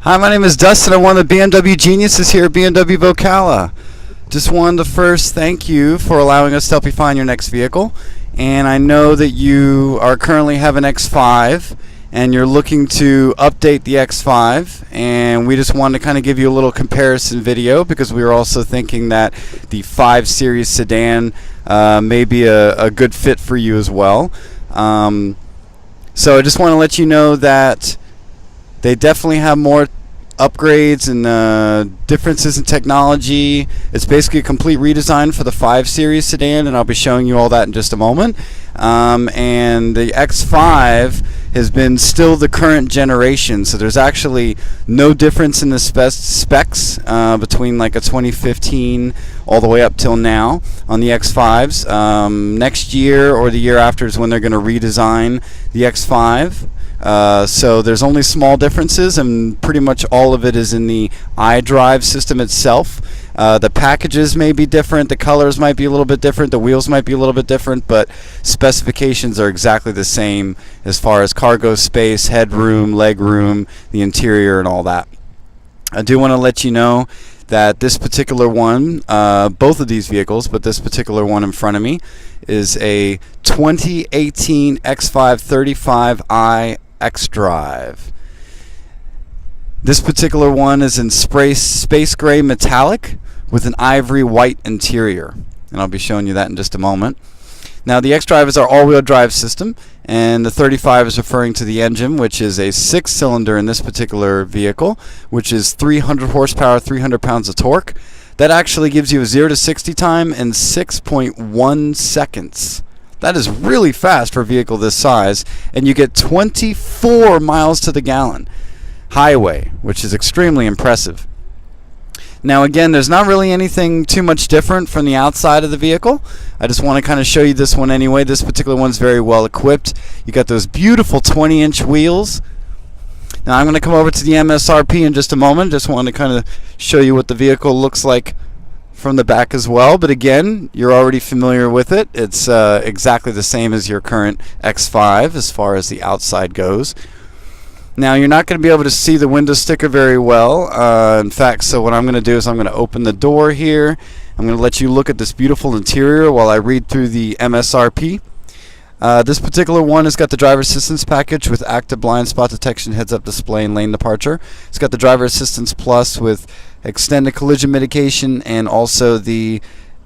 Hi, my name is Dustin. I'm one of the BMW geniuses here at BMW Vocala. Just wanted to first thank you for allowing us to help you find your next vehicle. And I know that you are currently have an X5 and you're looking to update the X5, and we just wanted to kind of give you a little comparison video because we were also thinking that the 5 Series sedan may be a good fit for you as well. So I just want to let you know that they definitely have more upgrades and differences in technology. It's basically a complete redesign for the 5 Series sedan, and I'll be showing you all that in just a moment. And the X5 has been still the current generation, so there's actually no difference in the specs between like a 2015 all the way up till now on the X5s. Next year or the year after is when they're going to redesign the X5. So there's only small differences, and pretty much all of it is in the xDrive system itself. The packages may be different, the colors might be a little bit different, the wheels might be a little bit different, but specifications are exactly the same as far as cargo space, headroom, legroom, the interior, and all that. I do want to let you know that this particular one, both of these vehicles, but this particular one in front of me, is a 2018 X5 xDrive. This particular one is in space gray metallic with an ivory white interior, and I'll be showing you that in just a moment. Now, the xDrive is our all-wheel drive system, and the 35 is referring to the engine, which is a 6-cylinder in this particular vehicle, which is 300 horsepower, 300 pounds of torque. That actually gives you a 0 to 60 time in 6.1 seconds. That is really fast for a vehicle this size, and you get 24 miles to the gallon highway, which is extremely impressive. Now again, there's not really anything too much different from the outside of the vehicle. I just want to kind of show you this one anyway. This particular one's very well equipped. You got those beautiful 20-inch wheels. Now I'm going to come over to the MSRP in just a moment. Just want to kind of show you what the vehicle looks like from the back as well, but again, you're already familiar with it. It's exactly the same as your current X5 as far as the outside goes. Now, you're not going to be able to see the window sticker very well. In fact, so what I'm going to do is I'm going to open the door here. I'm going to let you look at this beautiful interior while I read through the MSRP. This particular one has got the driver assistance package with active blind spot detection, heads-up display, and lane departure. It's got the driver assistance plus with extended collision mitigation and also the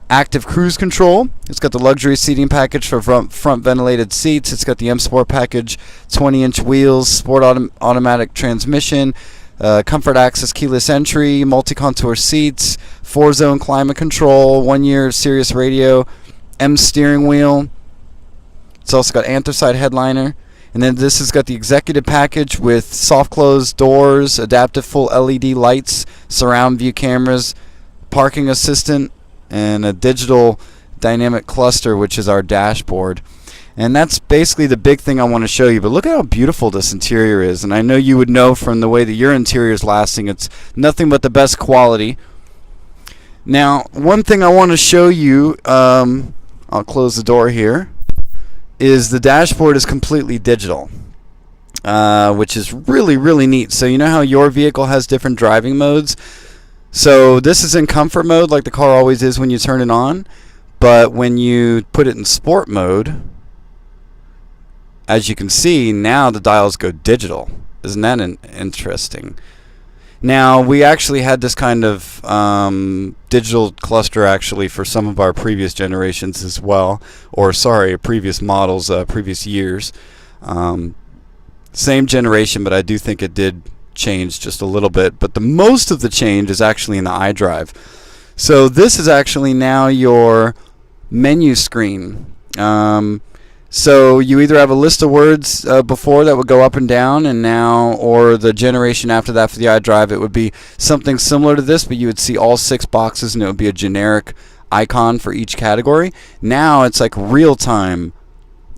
active cruise control. It's got the luxury seating package for front ventilated seats. It's got the M Sport package, 20-inch wheels, sport automatic transmission, comfort access keyless entry, multi-contour seats, 4-zone climate control, 1-year Sirius radio, M steering wheel. It's also got anthracite headliner. And then this has got the executive package with soft closed doors, adaptive full LED lights, surround view cameras, parking assistant, and a digital dynamic cluster, which is our dashboard. And that's basically the big thing I want to show you. But look at how beautiful this interior is. And I know you would know from the way that your interior is lasting, it's nothing but the best quality. Now, one thing I want to show you, I'll close the door here, is the dashboard is completely digital, which is really, really neat. So you know how your vehicle has different driving modes? So this is in comfort mode like the car always is when you turn it on, but when you put it in sport mode, as you can see, now the dials go digital. Isn't that interesting? Now, we actually had this kind of digital cluster actually for some of our previous generations as well, or sorry, previous models, previous years. Same generation, but I do think it did change just a little bit. But the most of the change is actually in the xDrive. So this is actually now your menu screen. So you either have a list of words before that would go up and down, and now, or the generation after that for the xDrive, it would be something similar to this, but you would see all 6 boxes and it would be a generic icon for each category. Now it's like real-time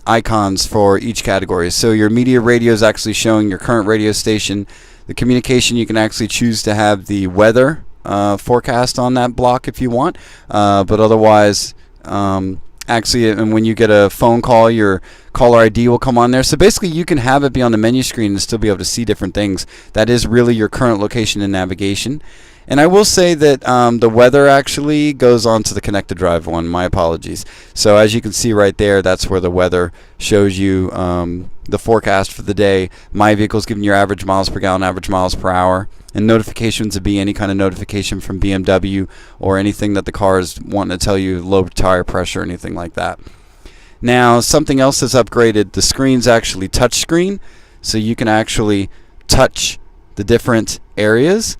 icons for each category. So your media radio is actually showing your current radio station. The communication, you can actually choose to have the weather forecast on that block if you want, but otherwise Actually, and when you get a phone call, your caller ID will come on there. So basically, you can have it be on the menu screen and still be able to see different things. That is really your current location and navigation. And I will say that the weather actually goes on to the connected drive one. My apologies. So as you can see right there, that's where the weather shows you the forecast for the day. My vehicle is giving you average miles per gallon, average miles per hour. And notifications would be any kind of notification from BMW or anything that the car is wanting to tell you, low tire pressure, anything like that. Now, something else is upgraded. The screen's actually touch screen, so you can actually touch the different areas.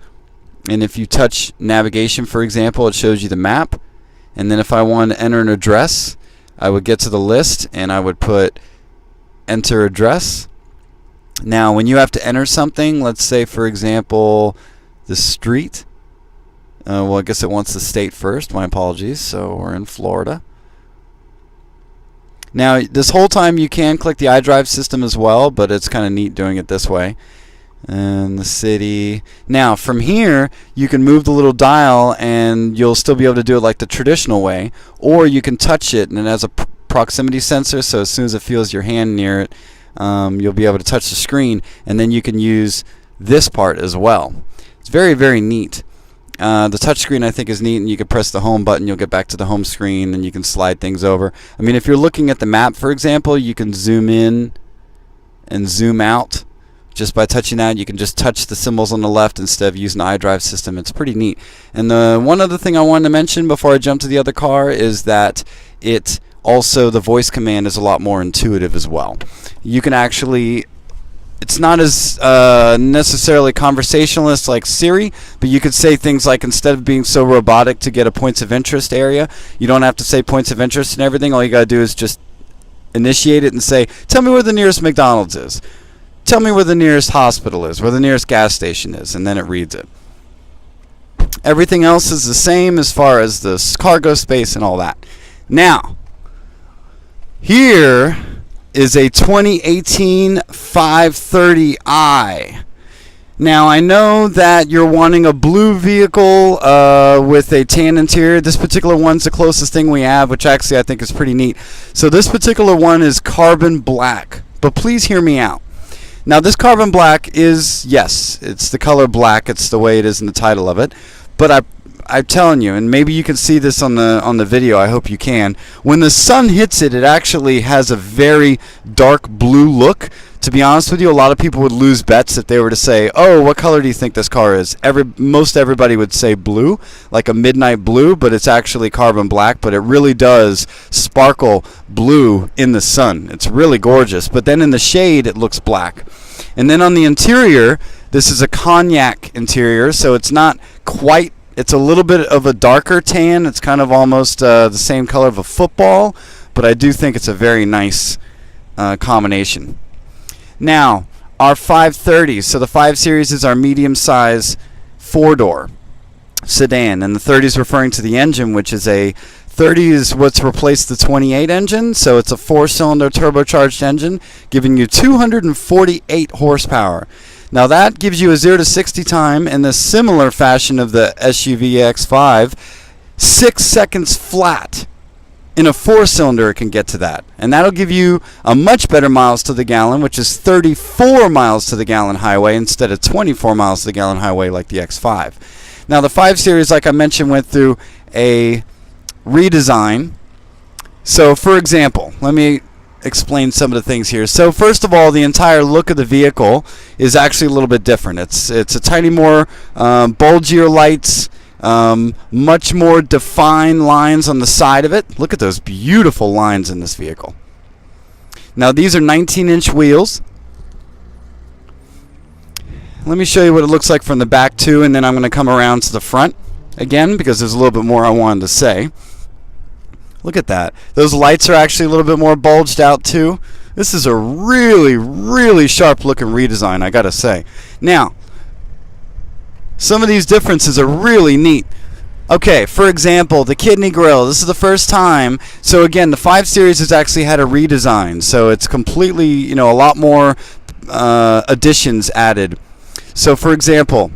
And if you touch navigation, for example, it shows you the map. And then if I want to enter an address, I would get to the list and I would put enter address. Now, when you have to enter something, let's say, for example, the street. Well, I guess it wants the state first. My apologies. So we're in Florida. Now, this whole time you can click the xDrive system as well, but it's kind of neat doing it this way. And the city. Now, from here, you can move the little dial, and you'll still be able to do it like the traditional way. Or you can touch it, and it has a proximity sensor, so as soon as it feels your hand near it, you'll be able to touch the screen, and then you can use this part as well. It's very, very neat. The touch screen, I think, is neat, and you can press the home button, you'll get back to the home screen, and you can slide things over. I mean, if you're looking at the map, for example, you can zoom in and zoom out just by touching that. You can just touch the symbols on the left instead of using the xDrive system. It's pretty neat. And the one other thing I wanted to mention before I jump to the other car is that it also, the voice command is a lot more intuitive as well. You can actually, it's not as necessarily conversationalist like Siri, but you could say things like, instead of being so robotic to get a points of interest area, you don't have to say points of interest and everything. All you got to do is just initiate it and say, tell me where the nearest McDonald's is. Tell me where the nearest hospital is, where the nearest gas station is, and then it reads it. Everything else is the same as far as the cargo space and all that. Now, here is a 2018 530i. Now, I know that you're wanting a blue vehicle with a tan interior. This particular one's the closest thing we have, which actually I think is pretty neat. So this particular one is carbon black, but please hear me out. Now, this carbon black is, yes, it's the color black. It's the way it is in the title of it. But I'm telling you, and maybe you can see this on the video. I hope you can. When the sun hits it, it actually has a very dark blue look. To be honest with you, a lot of people would lose bets if they were to say, "Oh, what color do you think this car is?" Most everybody would say blue, like a midnight blue, but it's actually carbon black. But it really does sparkle blue in the sun. It's really gorgeous. But then in the shade, it looks black. And then on the interior, this is a cognac interior, so it's not quite. It's a little bit of a darker tan. It's kind of almost the same color of a football, but I do think it's a very nice combination. Now, our 530s. So the 5 Series is our medium-size 4-door sedan, and the 30 is referring to the engine, which is a 30 is what's replaced the 28 engine, so it's a 4-cylinder turbocharged engine, giving you 248 horsepower. Now that gives you a 0 to 60 time in the similar fashion of the SUV X5, 6 seconds flat. In a 4-cylinder, it can get to that. And that'll give you a much better miles to the gallon, which is 34 miles to the gallon highway instead of 24 miles to the gallon highway like the X5. Now the 5 Series, like I mentioned, went through a redesign. So for example, let me explain some of the things here. So first of all, the entire look of the vehicle is actually a little bit different. It's a tiny more bulgier lights, much more defined lines on the side of it. Look at those beautiful lines in this vehicle. Now these are 19-inch wheels. Let me show you what it looks like from the back too, and then I'm going to come around to the front again because there's a little bit more I wanted to say. Look at that. Those lights are actually a little bit more bulged out too. This is a really, really sharp looking redesign, I gotta say. Now, some of these differences are really neat. Okay, for example, the kidney grill. This is the first time. So again, the 5 Series has actually had a redesign. So it's completely, a lot more additions added. So for example,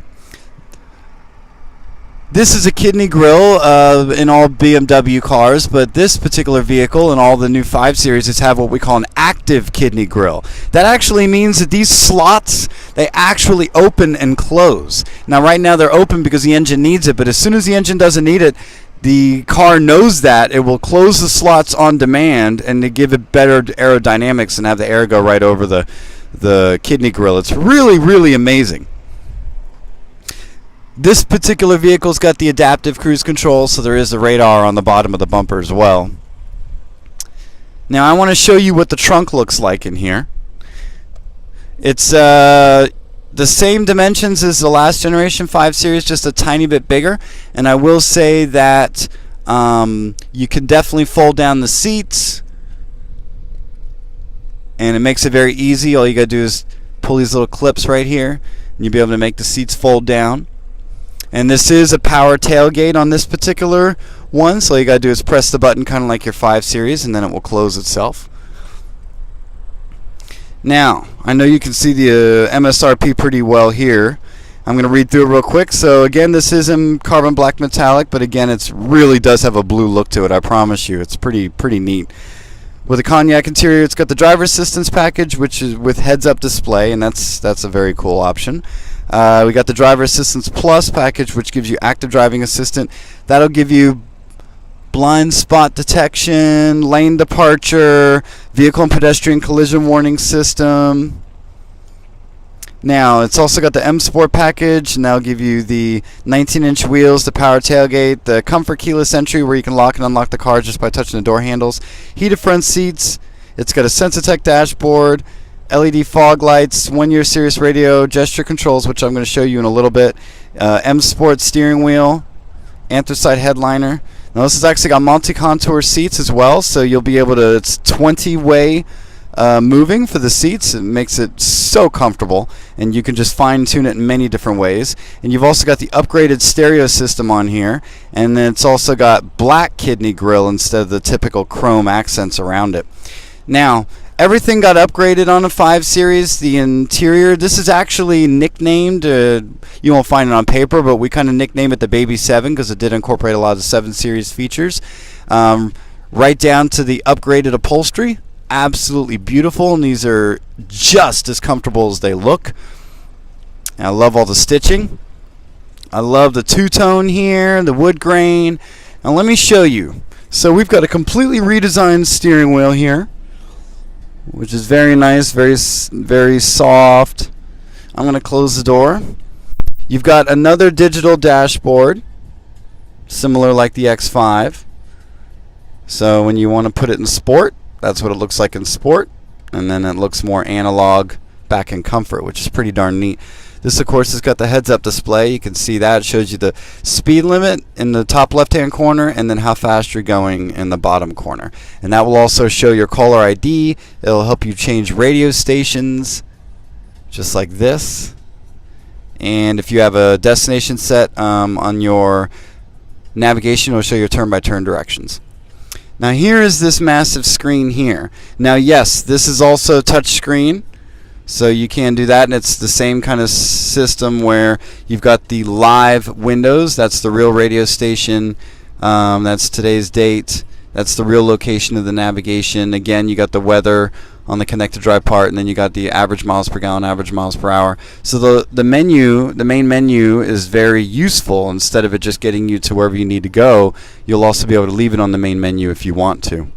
This is a kidney grill in all BMW cars, but this particular vehicle and all the new 5 Series have what we call an active kidney grill. That actually means that these slots, they actually open and close. Now right now they're open because the engine needs it, but as soon as the engine doesn't need it, the car knows that it will close the slots on demand and to give it better aerodynamics and have the air go right over the kidney grill. It's really, really amazing. This particular vehicle's got the adaptive cruise control, so there is the radar on the bottom of the bumper as well. Now I want to show you what the trunk looks like in here. It's the same dimensions as the last generation 5 Series, just a tiny bit bigger. And I will say that you can definitely fold down the seats, and it makes it very easy. All you got to do is pull these little clips right here, and you'll be able to make the seats fold down. And this is a power tailgate on this particular one, so all you got to do is press the button kind of like your 5 Series, and then it will close itself. Now, I know you can see the MSRP pretty well here. I'm going to read through it real quick. So again, this is in carbon black metallic, but again, it really does have a blue look to it, I promise you. It's pretty neat. With a cognac interior, it's got the driver assistance package, which is with heads-up display, and that's a very cool option. We got the Driver Assistance Plus package, which gives you active driving assistant. That'll give you blind spot detection, lane departure, vehicle and pedestrian collision warning system. Now, it's also got the M Sport package, and that'll give you the 19-inch wheels, the power tailgate, the comfort keyless entry where you can lock and unlock the car just by touching the door handles, heated front seats. It's got a Sensitech dashboard, LED fog lights, 1-year Sirius radio, gesture controls, which I'm going to show you in a little bit, M Sport steering wheel, anthracite headliner. Now this has actually got multi-contour seats as well, so you'll be able to, it's 20-way moving for the seats. It makes it so comfortable, and you can just fine-tune it in many different ways. And you've also got the upgraded stereo system on here, and then it's also got black kidney grille instead of the typical chrome accents around it. Now, everything got upgraded on the 5 Series. The interior, this is actually nicknamed, you won't find it on paper, but we kind of nicknamed it the Baby 7 because it did incorporate a lot of the 7 Series features. Right down to the upgraded upholstery. Absolutely beautiful, and these are just as comfortable as they look. And I love all the stitching. I love the two-tone here, the wood grain. Now let me show you. So we've got a completely redesigned steering wheel here, which is very nice, very soft. I'm going to close the door. You've got another digital dashboard, similar like the X5. So when you want to put it in sport, that's what it looks like in sport. And then it looks more analog back in comfort, which is pretty darn neat. This, of course, has got the heads-up display. You can see that. It shows you the speed limit in the top left-hand corner and then how fast you're going in the bottom corner. And that will also show your caller ID. It'll help you change radio stations, just like this. And if you have a destination set on your navigation, it'll show your turn-by-turn directions. Now here is this massive screen here. Now yes, this is also touch screen, so you can do that, and it's the same kind of system where you've got the live windows. That's the real radio station. That's today's date. That's the real location of the navigation. Again, you got the weather on the connected drive part, and then you got the average miles per gallon, average miles per hour. So the menu, the main menu, is very useful. Instead of it just getting you to wherever you need to go, you'll also be able to leave it on the main menu if you want to.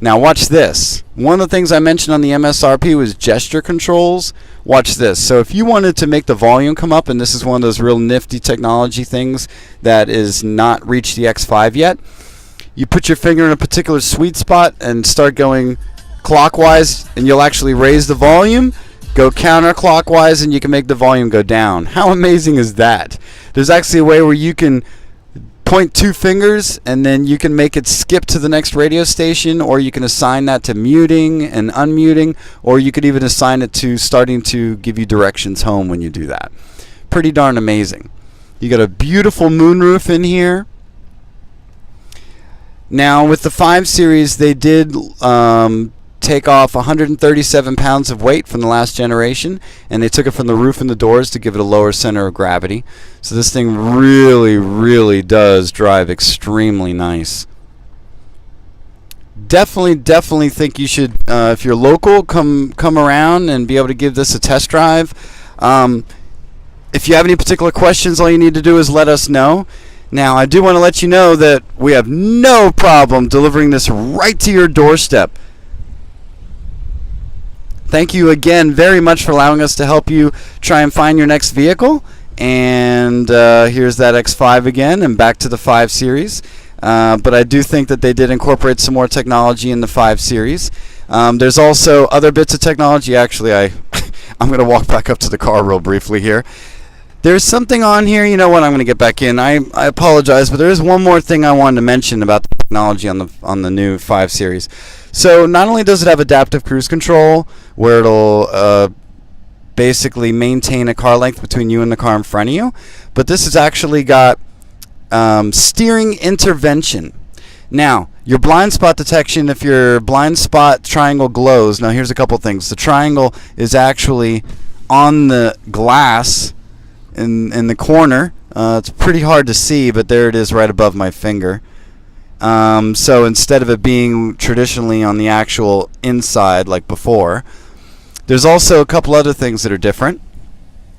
Now watch this. One of the things I mentioned on the MSRP was gesture controls. Watch this. So if you wanted to make the volume come up, and this is one of those real nifty technology things that is not reached the X5 yet, you put your finger in a particular sweet spot and start going clockwise, and you'll actually raise the volume. Go counterclockwise, and you can make the volume go down. How amazing is that? There's actually a way where you can point 2 fingers, and then you can make it skip to the next radio station, or you can assign that to muting and unmuting, or you could even assign it to starting to give you directions home when you do that. Pretty darn amazing. You got a beautiful moonroof in here. Now with the 5 Series, they did take off 137 pounds of weight from the last generation, and they took it from the roof and the doors to give it a lower center of gravity. So this thing really, really does drive extremely nice. Definitely think you should, if you're local, come around and be able to give this a test drive. If you have any particular questions, all you need to do is let us know. Now, I do want to let you know that we have no problem delivering this right to your doorstep. Thank you again very much for allowing us to help you try and find your next vehicle. And here's that X5 again, and back to the 5 Series. But I do think that they did incorporate some more technology in the 5 Series. There's also other bits of technology. Actually, I'm going to walk back up to the car real briefly here. There's something on here. You know what? I'm going to get back in. I apologize, but there is one more thing I wanted to mention about the technology on the new 5 Series. So not only does it have adaptive cruise control, where it'll basically maintain a car length between you and the car in front of you, but this has actually got steering intervention. Now, your blind spot detection, if your blind spot triangle glows, now here's a couple things. The triangle is actually on the glass in the corner. It's pretty hard to see, but there it is right above my finger. So instead of it being traditionally on the actual inside like before, there's also a couple other things that are different.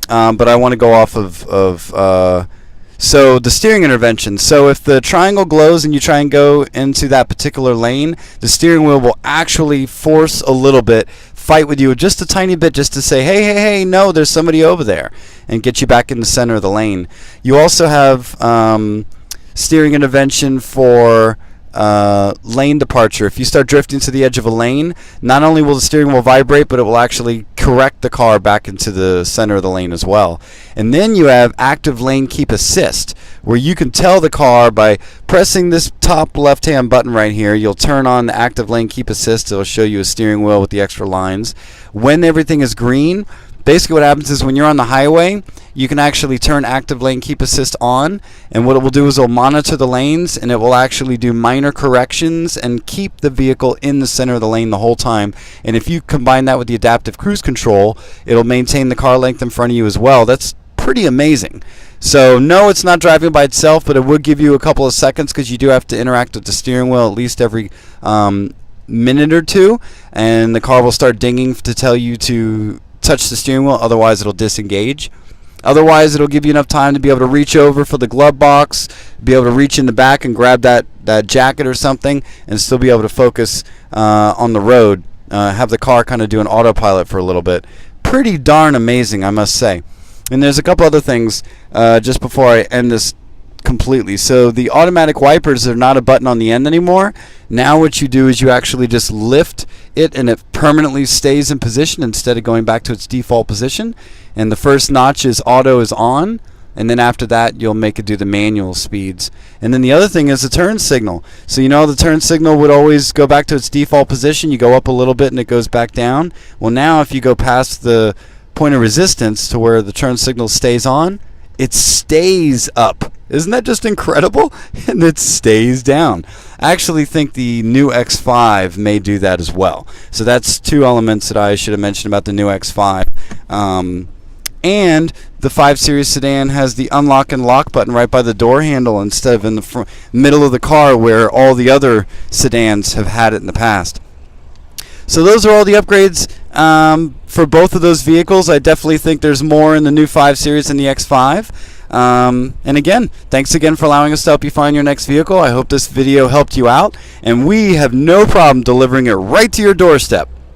But I want to go off of so the steering intervention. So if the triangle glows and you try and go into that particular lane, the steering wheel will actually force a little bit, fight with you just a tiny bit, just to say, hey, no, there's somebody over there, and get you back in the center of the lane. You also have steering intervention for lane departure. If you start drifting to the edge of a lane, not only will the steering wheel vibrate, but it will actually correct the car back into the center of the lane as well. And then you have active lane keep assist, where you can tell the car by pressing this top left hand button right here, you'll turn on the active lane keep assist. It'll show you a steering wheel with the extra lines. When everything is green, basically what happens is when you're on the highway, you can actually turn active lane keep assist on, and what it will do is it will monitor the lanes, and it will actually do minor corrections and keep the vehicle in the center of the lane the whole time. And if you combine that with the adaptive cruise control, it'll maintain the car length in front of you as well. That's pretty amazing. So no, it's not driving by itself, but it would give you a couple of seconds, because you do have to interact with the steering wheel at least every minute or two, and the car will start dinging to tell you to touch the steering wheel, otherwise it'll disengage. Otherwise, it'll give you enough time to be able to reach over for the glove box, be able to reach in the back and grab that jacket or something, and still be able to focus on the road. Have the car kind of do an autopilot for a little bit. Pretty darn amazing, I must say. And there's a couple other things just before I end this completely. So the automatic wipers are not a button on the end anymore. Now what you do is you actually just lift it, and it permanently stays in position instead of going back to its default position. And the first notch is auto is on, and then after that you'll make it do the manual speeds. And then the other thing is the turn signal. So you know the turn signal would always go back to its default position. You go up a little bit and it goes back down. Well, now if you go past the point of resistance to where the turn signal stays on, it stays up. Isn't that just incredible? And it stays down. I actually think the new X5 may do that as well. So that's two elements that I should have mentioned about the new X5. And the 5 Series sedan has the unlock and lock button right by the door handle instead of in the middle of the car where all the other sedans have had it in the past. So those are all the upgrades for both of those vehicles. I definitely think there's more in the new 5 Series than the X5. And again, thanks again for allowing us to help you find your next vehicle. I hope this video helped you out, and we have no problem delivering it right to your doorstep.